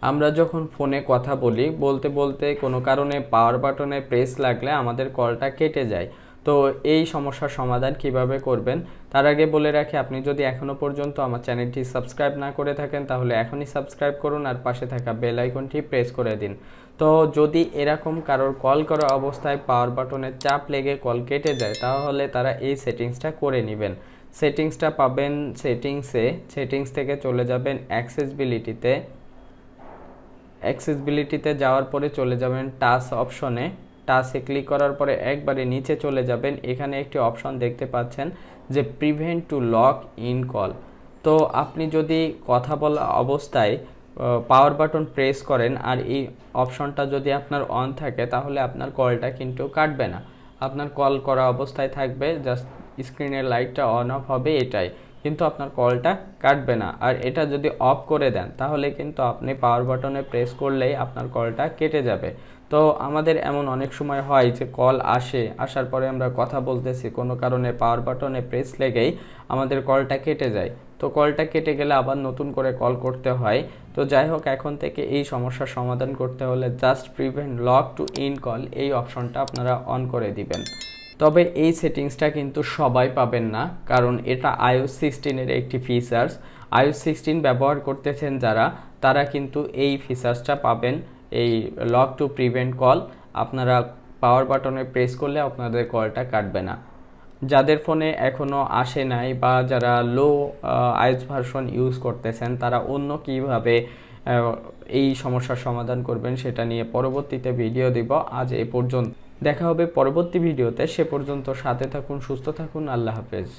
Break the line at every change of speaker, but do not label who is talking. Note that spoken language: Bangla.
আমরা যখন ফোনে কথা বলি বলতে বলতে কোনো কারণে পাওয়ার বাটনে প্রেস লাগলে আমাদের কলটা কেটে যায়। তো এই সমস্যার সমাধান কিভাবে করবেন তার আগে বলে রাখি, আপনি যদি এখনও পর্যন্ত আমার চ্যানেলটি সাবস্ক্রাইব না করে থাকেন তাহলে এখনই সাবস্ক্রাইব করুন আর পাশে থাকা বেল আইকনটি প্রেস করে দিন। তো যদি এরকম কারোর কল করা অবস্থায় পাওয়ার বাটনে চাপ লেগে কল কেটে যায় তাহলে তারা এই সেটিংসটা করে নেবেন। সেটিংসটা পাবেন সেটিংস থেকে চলে যাবেন অ্যাক্সেসিবিলিটিতে যাওয়ার পরে চলে যাবেন টাচ অপশনে। টাচে ক্লিক করার পরে একবারে নিচে চলে যাবেন, এখানে একটি অপশন দেখতে পাচ্ছেন যে prevent to lock in call. তো আপনি যদি কথা বলা অবস্থায় পাওয়ার বাটন প্রেস করেন আর এই অপশনটা যদি আপনার অন থাকে তাহলে আপনার কলটা কিন্তু কাটবে না, আপনার কল করা অবস্থায় থাকবে, জাস্ট স্ক্রিনের লাইটটা অন অফ হবে এটাই, কিন্তু আপনার কলটা কাটবে না। আর এটা যদি অফ করে দেন তাহলে কিন্তু আপনি পাওয়ার বাটনে প্রেস করলেই আপনার কলটা কেটে যাবে। তো আমাদের এমন অনেক সময় হয় যে কল আসার পরে আমরা কথা বলতেছি, কোনো কারণে পাওয়ার বাটনে প্রেস লেগেই আমাদের কলটা কেটে যায়। তো কলটা কেটে গেলে আবার নতুন করে কল করতে হয়। তো যাই হোক, এখন থেকে এই সমস্যার সমাধান করতে হলে just prevent lock to in call এই অপশনটা আপনারা অন করে দিবেন। তবে এই সেটিংসটা কিন্তু সবাই পাবেন না, কারণ এটা iOS 16-এর একটি ফিচার্স। iOS 16 ব্যবহার করতেছেন যারা, তারা কিন্তু এই ফিচার্সটা পাবেন, এই লক টু প্রিভেন্ট কল। আপনারা পাওয়ার বাটনে প্রেস করলে আপনাদের কলটা কাটবে না। যাদের ফোনে এখনও আসে নাই বা যারা লো iOS ভার্সন ইউজ করতেছেন তারা অন্য কীভাবে এই সমস্যার সমাধান করবেন সেটা নিয়ে পরবর্তীতে ভিডিও দিব। আজ এ পর্যন্ত, দেখা হবে পরবর্তী ভিডিওতে। সে পর্যন্ত সাথে থাকুন, সুস্থ থাকুন, আল্লাহ হাফেজ।